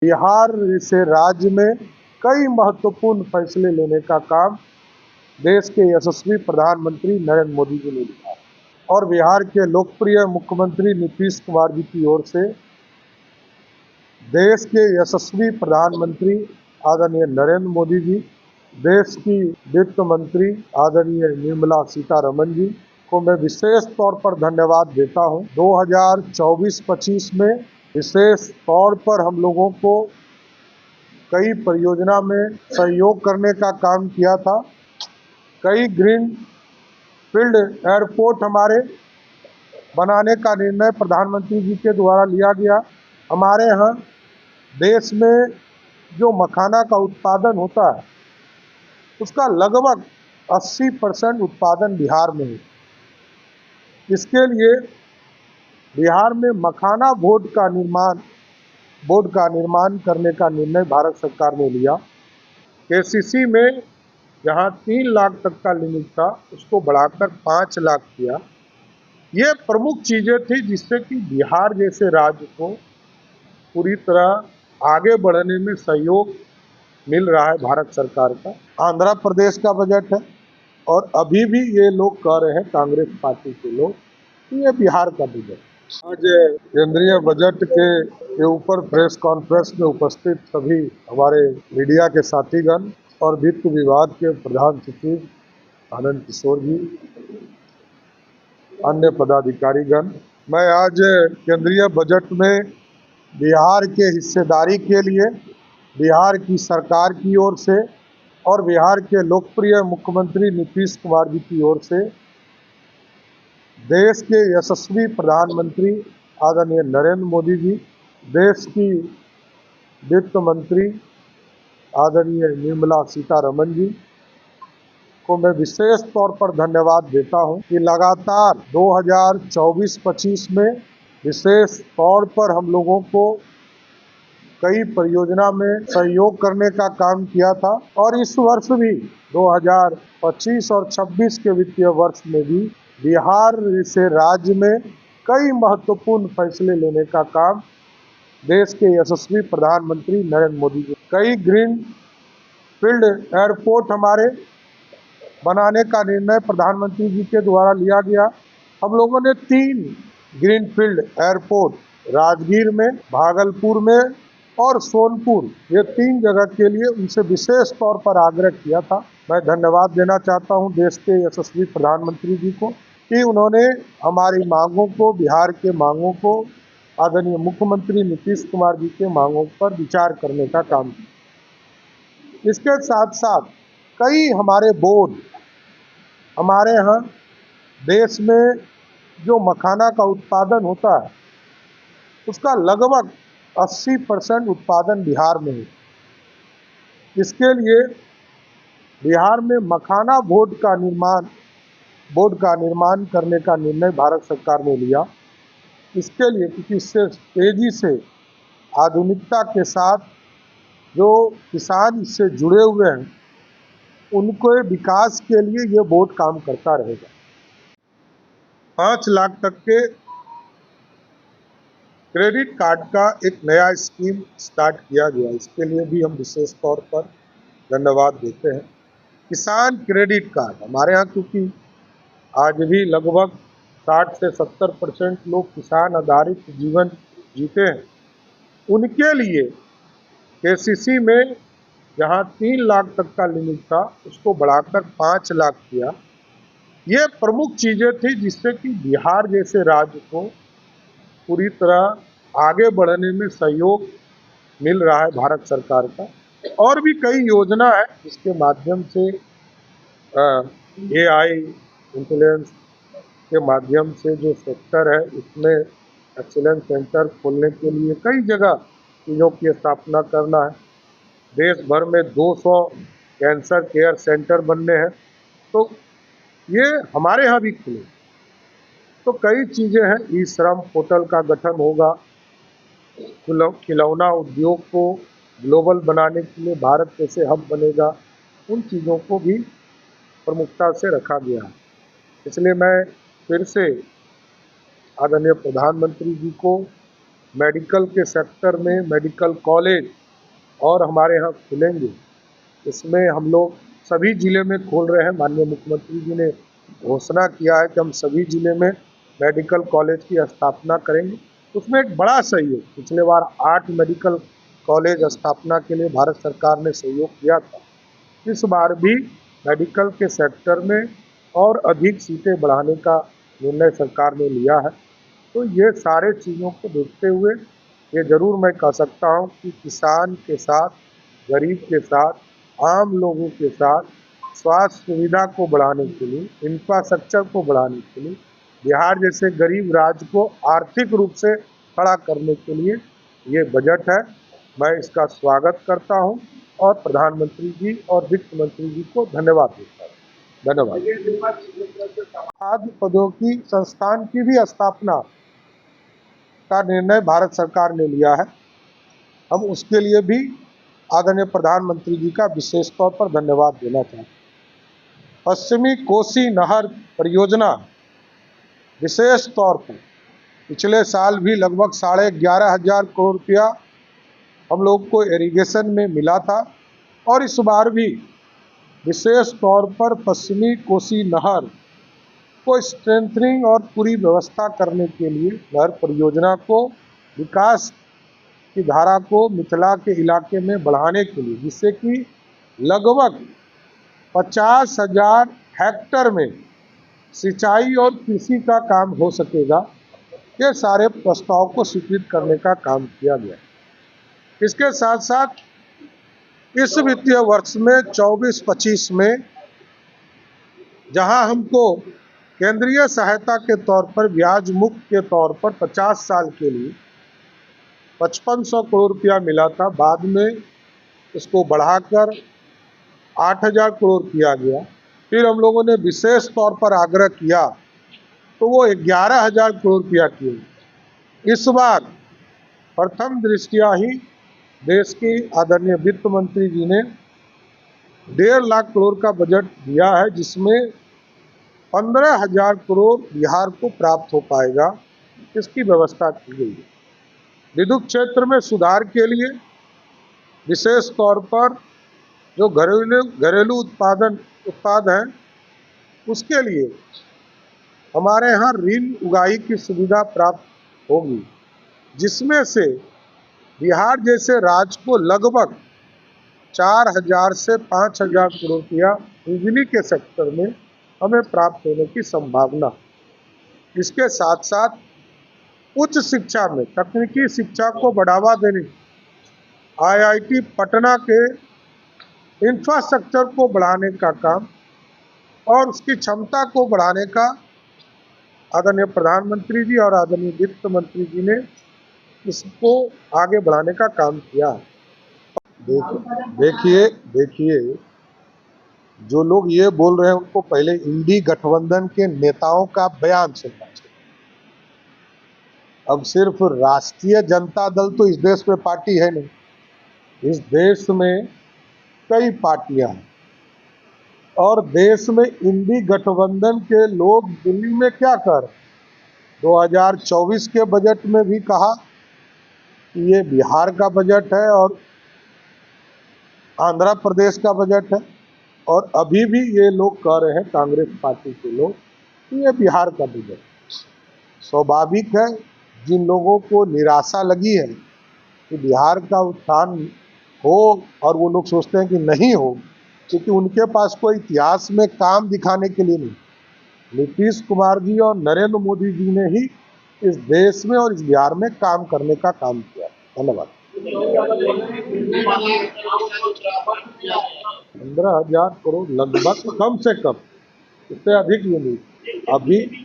बिहार जैसे राज्य में कई महत्वपूर्ण फैसले लेने का काम देश के यशस्वी प्रधानमंत्री नरेंद्र मोदी जी ने लिया और बिहार के लोकप्रिय मुख्यमंत्री नीतीश कुमार जी की ओर से देश के यशस्वी प्रधानमंत्री आदरणीय नरेंद्र मोदी जी, देश की वित्त मंत्री आदरणीय निर्मला सीतारमण जी को मैं विशेष तौर पर धन्यवाद देता हूं। 2024-25 में विशेष तौर पर हम लोगों को कई परियोजना में सहयोग करने का काम किया था। कई ग्रीन फील्ड एयरपोर्ट हमारे बनाने का निर्णय प्रधानमंत्री जी के द्वारा लिया गया। हमारे यहाँ देश में जो मखाना का उत्पादन होता है उसका लगभग 80% उत्पादन बिहार में है। इसके लिए बिहार में मखाना बोर्ड का निर्माण करने का निर्णय भारत सरकार ने लिया। केसीसी में जहां 3 लाख तक का लिमिट था उसको बढ़ाकर 5 लाख किया। ये प्रमुख चीजें थी जिससे कि बिहार जैसे राज्य को पूरी तरह आगे बढ़ने में सहयोग मिल रहा है भारत सरकार का। आंध्र प्रदेश का बजट है और अभी भी ये लोग कह रहे हैं कांग्रेस पार्टी के लोग कि ये बिहार का बजट। आज केंद्रीय बजट के ऊपर प्रेस कॉन्फ्रेंस में उपस्थित सभी हमारे मीडिया के साथीगण और वित्त विभाग के प्रधान सचिव आनंद किशोर जी, अन्य पदाधिकारीगण, मैं आज केंद्रीय बजट में बिहार के हिस्सेदारी के लिए बिहार की सरकार की ओर से और बिहार के लोकप्रिय मुख्यमंत्री नीतीश कुमार जी की ओर से देश के यशस्वी प्रधानमंत्री आदरणीय नरेंद्र मोदी जी, देश की वित्त मंत्री आदरणीय निर्मला सीतारमण जी को मैं विशेष तौर पर धन्यवाद देता हूं कि लगातार 2024-25 में विशेष तौर पर हम लोगों को कई परियोजना में सहयोग करने का काम किया था और इस वर्ष भी 2025 और 26 के वित्तीय वर्ष में भी बिहार जैसे राज्य में कई महत्वपूर्ण फैसले लेने का काम देश के यशस्वी प्रधानमंत्री नरेंद्र मोदी जी। कई ग्रीन फील्ड एयरपोर्ट हमारे बनाने का निर्णय प्रधानमंत्री जी के द्वारा लिया गया। हम लोगों ने 3 ग्रीन फील्ड एयरपोर्ट राजगीर में, भागलपुर में और सोनपुर, ये 3 जगह के लिए उनसे विशेष तौर पर आग्रह किया था। मैं धन्यवाद देना चाहता हूं देश के यशस्वी प्रधानमंत्री जी को कि उन्होंने हमारी मांगों को, बिहार के मांगों को, आदरणीय मुख्यमंत्री नीतीश कुमार जी के मांगों पर विचार करने का काम किया। इसके साथ साथ कई हमारे बोर्ड, हमारे यहाँ देश में जो मखाना का उत्पादन होता है उसका लगभग 80% उत्पादन बिहार में है। इसके लिए बिहार में मखाना बोर्ड का निर्माण करने का निर्णय भारत सरकार ने लिया। इसके लिए क्योंकि इससे तेजी से आधुनिकता के साथ जो किसान इससे जुड़े हुए हैं उनके विकास के लिए ये बोर्ड काम करता रहेगा। 5 लाख तक के क्रेडिट कार्ड का एक नया स्कीम स्टार्ट किया गया। इसके लिए भी हम विशेष तौर पर धन्यवाद देते हैं। किसान क्रेडिट कार्ड हमारे यहाँ, क्योंकि आज भी लगभग 60 से 70% लोग किसान आधारित जीवन जीते हैं, उनके लिए केसीसी में जहां 3 लाख तक का लिमिट था उसको बढ़ाकर 5 लाख किया। ये प्रमुख चीजें थी जिससे कि बिहार जैसे राज्य को पूरी तरह आगे बढ़ने में सहयोग मिल रहा है भारत सरकार का। और भी कई योजना है जिसके माध्यम से AI इंटेलिजेंस के माध्यम से जो सेक्टर है इसमें एक्सीलेंस सेंटर खोलने के लिए कई जगह चीज़ों की स्थापना करना है। देश भर में 200 कैंसर केयर सेंटर बनने हैं, तो ये हमारे यहाँ भी खुले। तो कई चीज़ें हैं। ई श्रम पोर्टल का गठन होगा। खिलौना उद्योग को ग्लोबल बनाने के लिए भारत कैसे हब बनेगा, उन चीज़ों को भी प्रमुखता से रखा गया है। इसलिए मैं फिर से आदरणीय प्रधानमंत्री जी को मेडिकल के सेक्टर में मेडिकल कॉलेज और हमारे यहाँ खुलेंगे। इसमें हम लोग सभी जिले में खोल रहे हैं। माननीय मुख्यमंत्री जी ने घोषणा किया है कि हम सभी जिले में मेडिकल कॉलेज की स्थापना करेंगे। उसमें एक बड़ा सहयोग, पिछले बार 8 मेडिकल कॉलेज स्थापना के लिए भारत सरकार ने सहयोग किया था। इस बार भी मेडिकल के सेक्टर में और अधिक सीटें बढ़ाने का निर्णय सरकार ने लिया है। तो ये सारे चीज़ों को देखते हुए ये ज़रूर मैं कह सकता हूँ कि किसान के साथ, गरीब के साथ, आम लोगों के साथ स्वास्थ्य सुविधा को बढ़ाने के लिए, इंफ्रास्ट्रक्चर को बढ़ाने के लिए, बिहार जैसे गरीब राज्य को आर्थिक रूप से खड़ा करने के लिए ये बजट है। मैं इसका स्वागत करता हूँ और प्रधानमंत्री जी और वित्त मंत्री जी को धन्यवाद देता हूँ। धन्यवाद। खाद्य प्रौद्योगिकी संस्थान की भी स्थापना का निर्णय भारत सरकार ने लिया है। हम उसके लिए भी आदरणीय प्रधानमंत्री जी का विशेष तौर पर धन्यवाद देना चाहते हैं। पश्चिमी कोसी नहर परियोजना विशेष तौर पर पिछले साल भी लगभग 11,500 करोड़ रुपया हम लोग को इरिगेशन में मिला था और इस बार भी विशेष तौर पर पश्चिमी कोसी नहर को स्ट्रेंथनिंग और पूरी व्यवस्था करने के लिए नहर परियोजना को विकास की धारा को मिथिला के इलाके में बढ़ाने के लिए, जिससे कि लगभग 50,000 हेक्टेयर में सिंचाई और कृषि का काम हो सकेगा, ये सारे प्रस्ताव को स्वीकृत करने का काम किया गया। इसके साथ साथ इस वित्तीय वर्ष में 24-25 में जहां हमको केंद्रीय सहायता के तौर पर ब्याज मुक्त के तौर पर 50 साल के लिए 5500 करोड़ रुपया मिला था, बाद में इसको बढ़ाकर 8,000 करोड़ किया गया। फिर हम लोगों ने विशेष तौर पर आग्रह किया तो वो 11,000 करोड़ रुपया किए। इस बार प्रथम दृष्टया ही देश की आदरणीय वित्त मंत्री जी ने 1.5 लाख करोड़ का बजट दिया है, जिसमें 15,000 करोड़ बिहार को प्राप्त हो पाएगा। इसकी व्यवस्था की गई है। विद्युत क्षेत्र में सुधार के लिए विशेष तौर पर जो घरेलू उत्पाद हैं उसके लिए हमारे यहाँ ऋण उगाही की सुविधा प्राप्त होगी, जिसमें से बिहार जैसे राज्य को लगभग 4,000 से 5,000 करोड़ रुपया बिजली के सेक्टर में हमें प्राप्त होने की संभावना। इसके साथ साथ उच्च शिक्षा में तकनीकी शिक्षा को बढ़ावा देने, IIT पटना के इंफ्रास्ट्रक्चर को बढ़ाने का काम और उसकी क्षमता को बढ़ाने का आदरणीय प्रधानमंत्री जी और आदरणीय वित्त मंत्री जी ने इसको आगे बढ़ाने का काम किया। देखिए जो लोग ये बोल रहे हैं उनको पहले इंडी गठबंधन के नेताओं का बयान सुनना चाहिए। अब सिर्फ राष्ट्रीय जनता दल तो इस देश में पार्टी है नहीं, इस देश में कई पार्टियां हैं और देश में इंडी गठबंधन के लोग दिल्ली में क्या कर 2024 के बजट में भी कहा कि ये बिहार का बजट है और आंध्र प्रदेश का बजट है, और अभी भी ये लोग कह रहे हैं कांग्रेस पार्टी के लोग कि ये बिहार का बजट। स्वाभाविक है, जिन लोगों को निराशा लगी है कि बिहार का उत्थान हो और वो लोग सोचते हैं कि नहीं हो, क्योंकि उनके पास कोई इतिहास में काम दिखाने के लिए नहीं। नीतीश कुमार जी और नरेंद्र मोदी जी ने ही इस देश में और इस बिहार में काम करने का काम किया। धन्यवाद। 15,000 करोड़ लगभग, कम से कम, इससे अधिक ये नहीं।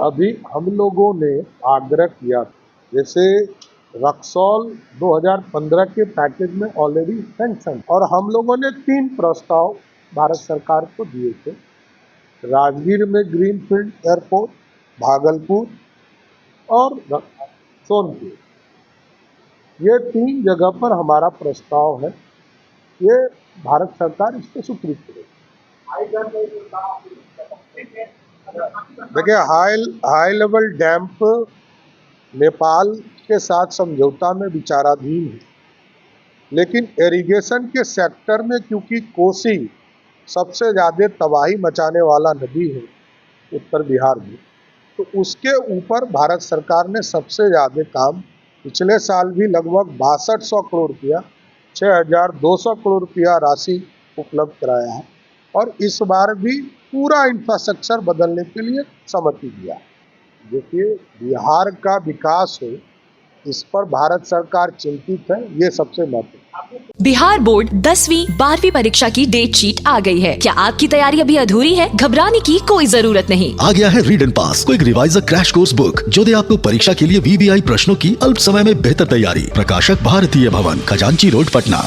अभी हम लोगों ने आग्रह किया, जैसे रक्सौल 2015 के पैकेज में ऑलरेडी सैंक्शन, और हम लोगों ने 3 प्रस्ताव भारत सरकार को दिए थे। राजगीर में ग्रीनफील्ड एयरपोर्ट, भागलपुर और सोनपुर, ये 3 जगह पर हमारा प्रस्ताव है। ये भारत सरकार इस पर स्वीकृत करेगी। देखिए हाई लेवल डैम्प नेपाल के साथ समझौता में विचाराधीन है, लेकिन इरिगेशन के सेक्टर में क्योंकि कोसी सबसे ज़्यादा तबाही मचाने वाला नदी है उत्तर बिहार में, तो उसके ऊपर भारत सरकार ने सबसे ज़्यादा काम पिछले साल भी लगभग 6200 करोड़ रुपया 6200 करोड़ रुपया राशि उपलब्ध कराया है और इस बार भी पूरा इंफ्रास्ट्रक्चर बदलने के लिए सहमति दिया। देखिए, बिहार का विकास हो इस पर भारत सरकार चिंतित है, ये सबसे महत्वपूर्ण। बिहार बोर्ड 10वीं 12वीं परीक्षा की डेट शीट आ गई है। क्या आपकी तैयारी अभी अधूरी है? घबराने की कोई जरूरत नहीं। आ गया है read and pass quick reviser crash course book, जो दे आपको परीक्षा के लिए VVI प्रश्नों की अल्प समय में बेहतर तैयारी। प्रकाशक भारतीय भवन, खजांची रोड, पटना।